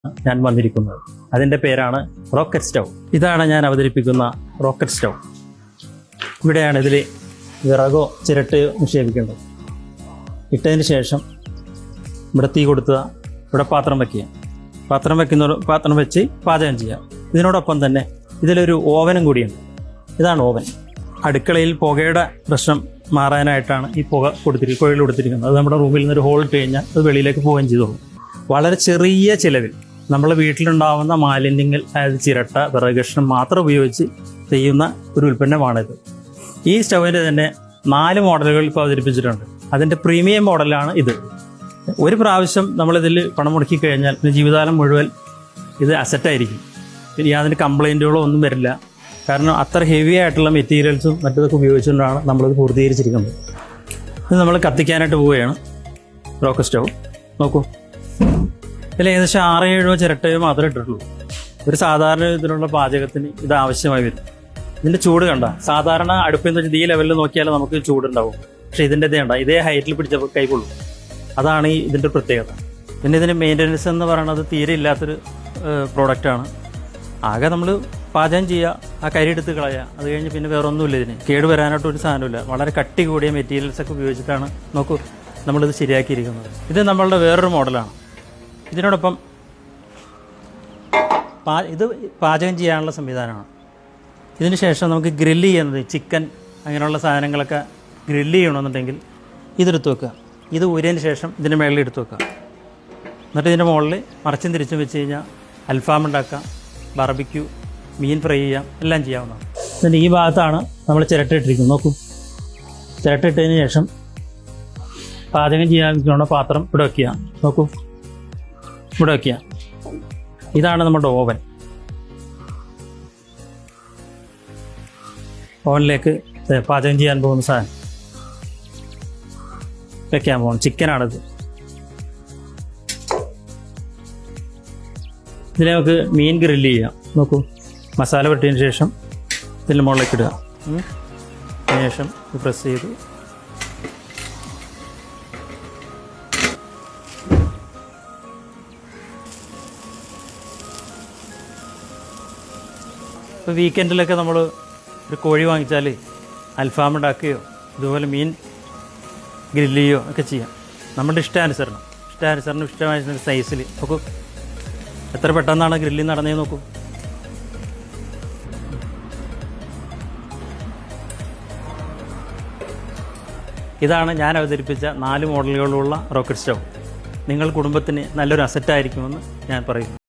ഞാൻ വന്നിരിക്കുന്നത്. അതിൻ്റെ പേരാണ് റോക്കറ്റ് സ്റ്റൗ. ഇതാണ് ഞാൻ അവതരിപ്പിക്കുന്ന റോക്കറ്റ് സ്റ്റൗ. ഇവിടെയാണ് ഇതിൽ വിറകോ ചിരട്ടയോ നിക്ഷേപിക്കേണ്ടത്. ഇട്ടതിന് ശേഷം ഇവിടെ തീ കൊടുക്കുക, ഇവിടെ പാത്രം വയ്ക്കുക. പാത്രം വെച്ച് പാചകം ചെയ്യാം. ഇതിനോടൊപ്പം തന്നെ ഇതിലൊരു ഓവനും കൂടിയുണ്ട്. ഇതാണ് ഓവൻ. അടുക്കളയിൽ പുകയുടെ പ്രശ്നം മാറാനായിട്ടാണ് ഈ കുഴൽ കൊടുത്തിരിക്കുന്നത്. അത് നമ്മുടെ റൂമിൽ നിന്നൊരു ഹോൾ ഇട്ട് കഴിഞ്ഞാൽ അത് വെളിയിലേക്ക് പോവുകയും ചെയ്തോളൂ. വളരെ ചെറിയ ചിലവിൽ നമ്മുടെ വീട്ടിലുണ്ടാവുന്ന മാലിന്യങ്ങൾ, അതായത് ചിരട്ട, വിറക് കഷ്ണം മാത്രം ഉപയോഗിച്ച് ചെയ്യുന്ന ഒരു ഉൽപ്പന്നമാണിത്. ഈ സ്റ്റൗവിൻ്റെ തന്നെ 4 മോഡലുകൾ ഇപ്പോൾ അവതരിപ്പിച്ചിട്ടുണ്ട്. അതിൻ്റെ പ്രീമിയം മോഡലാണ് ഇത്. ഒരു പ്രാവശ്യം നമ്മളിതിൽ പണം മുടക്കി കഴിഞ്ഞാൽ പിന്നെ ജീവിതകാലം മുഴുവൻ ഇത് അസറ്റായിരിക്കും. പിന്നെ യാതൊരു കംപ്ലൈൻറ്റുകളോ ഒന്നും വരില്ല. കാരണം അത്ര ഹെവി ആയിട്ടുള്ള മെറ്റീരിയൽസും മറ്റതൊക്കെ ഉപയോഗിച്ചുകൊണ്ടാണ് നമ്മളിത് പൂർത്തീകരിച്ചിരിക്കുന്നത്. ഇത് നമ്മൾ കത്തിക്കാനായിട്ട് പോവുകയാണ്. റോക്കറ്റ് സ്റ്റൗ നോക്കൂ. ഇതിൽ ഏകദേശം 6-7 ചിരട്ടയോ മാത്രമേ ഇട്ടിട്ടുള്ളൂ. ഒരു സാധാരണ ഇതിലുള്ള പാചകത്തിന് ഇത് ആവശ്യമായി വരും. ഇതിൻ്റെ ചൂട് കണ്ട, സാധാരണ അടുപ്പിൽ നിന്ന് വെച്ചാൽ ഈ ലെവലിൽ നോക്കിയാൽ നമുക്ക് ചൂടുണ്ടാവും. പക്ഷേ ഇതിൻ്റെ ഇതേ ഹൈറ്റിൽ പിടിച്ചപ്പോൾ കൈകൊള്ളും. അതാണ് ഇതിൻ്റെ പ്രത്യേകത. പിന്നെ ഇതിന് മെയിൻ്റനൻസ് എന്ന് പറയുന്നത് തീരെ ഇല്ലാത്തൊരു പ്രോഡക്റ്റാണ്. ആകെ നമ്മൾ പാചകം ചെയ്യുക, ആ കരി എടുത്ത് കളയുക, അത് കഴിഞ്ഞ് പിന്നെ വേറെ ഒന്നുമില്ല. ഇതിന് കേട് വരാനായിട്ടൊരു സാധനമില്ല. വളരെ കട്ടി കൂടിയ മെറ്റീരിയൽസൊക്കെ ഉപയോഗിച്ചിട്ടാണ് നോക്കൂ നമ്മളിത് ശരിയാക്കിയിരിക്കുന്നത്. ഇത് നമ്മളുടെ വേറൊരു മോഡലാണ്. ഇതിനോടൊപ്പം ഇത് പാചകം ചെയ്യാനുള്ള സംവിധാനമാണ്. ഇതിന് ശേഷം നമുക്ക് ഗ്രില്ല് ചെയ്യുന്നത്, ചിക്കൻ അങ്ങനെയുള്ള സാധനങ്ങളൊക്കെ ഗ്രില്ല് ചെയ്യണമെന്നുണ്ടെങ്കിൽ ഇതെടുത്ത് വെക്കുക. ഇത് ഊരിയതിന് ശേഷം ഇതിൻ്റെ മുകളിൽ എടുത്ത് വെക്കുക. എന്നിട്ട് ഇതിൻ്റെ മുകളിൽ മറിച്ചും തിരിച്ചും വെച്ച് കഴിഞ്ഞാൽ അൽഫാം ഉണ്ടാക്കാം, ബാർബിക്യൂ, മീൻ ഫ്രൈ ചെയ്യാം, എല്ലാം ചെയ്യാവുന്നതാണ്. ഇതിൻ്റെ ഈ ഭാഗത്താണ് നമ്മൾ ചിരട്ട ഇട്ടിരിക്കുന്നത്. നോക്കൂ, ചിരട്ട ഇട്ടതിന് ശേഷം പാചകം ചെയ്യാൻ പാത്രം ഇവിടെ വയ്ക്കുക. നോക്കൂ, ഇവിടെ വയ്ക്കുക. ഇതാണ് നമ്മുടെ ഓവൻ. ഓവനിലേക്ക് പാചകം ചെയ്യാൻ പോകുന്ന സാധനം വെക്കാൻ പോകണം. ചിക്കനാണിത്. ഇതിൽ നമുക്ക് മീൻ ഗ്രില്ല് ചെയ്യാം. നോക്കൂ, മസാല വെട്ടിയതിന് ശേഷം ഇതിൻ്റെ മുകളിലേക്ക് ഇടുക. അതിന് ശേഷം പ്രസ് ചെയ്ത് ഇപ്പോൾ വീക്കെൻഡിലൊക്കെ നമ്മൾ ഒരു കോഴി വാങ്ങിച്ചാൽ അൽഫാം ഉണ്ടാക്കുകയോ ഇതുപോലെ മീൻ ഗ്രില്ല് ചെയ്യുകയോ ഒക്കെ ചെയ്യാം. നമ്മുടെ ഇഷ്ടാനുസരണം ഇഷ്ടമായ സൈസിൽ. നോക്കൂ എത്ര പെട്ടെന്നാണ് ഗ്രില്ലിങ് നടന്നതെന്ന് നോക്കൂ. ഇതാണ് ഞാൻ അവതരിപ്പിച്ച 4 മോഡലുകളുള്ള റോക്കറ്റ് സ്റ്റൗ. നിങ്ങൾ കുടുംബത്തിന് നല്ലൊരു അസറ്റായിരിക്കുമെന്ന് ഞാൻ പറയുന്നു.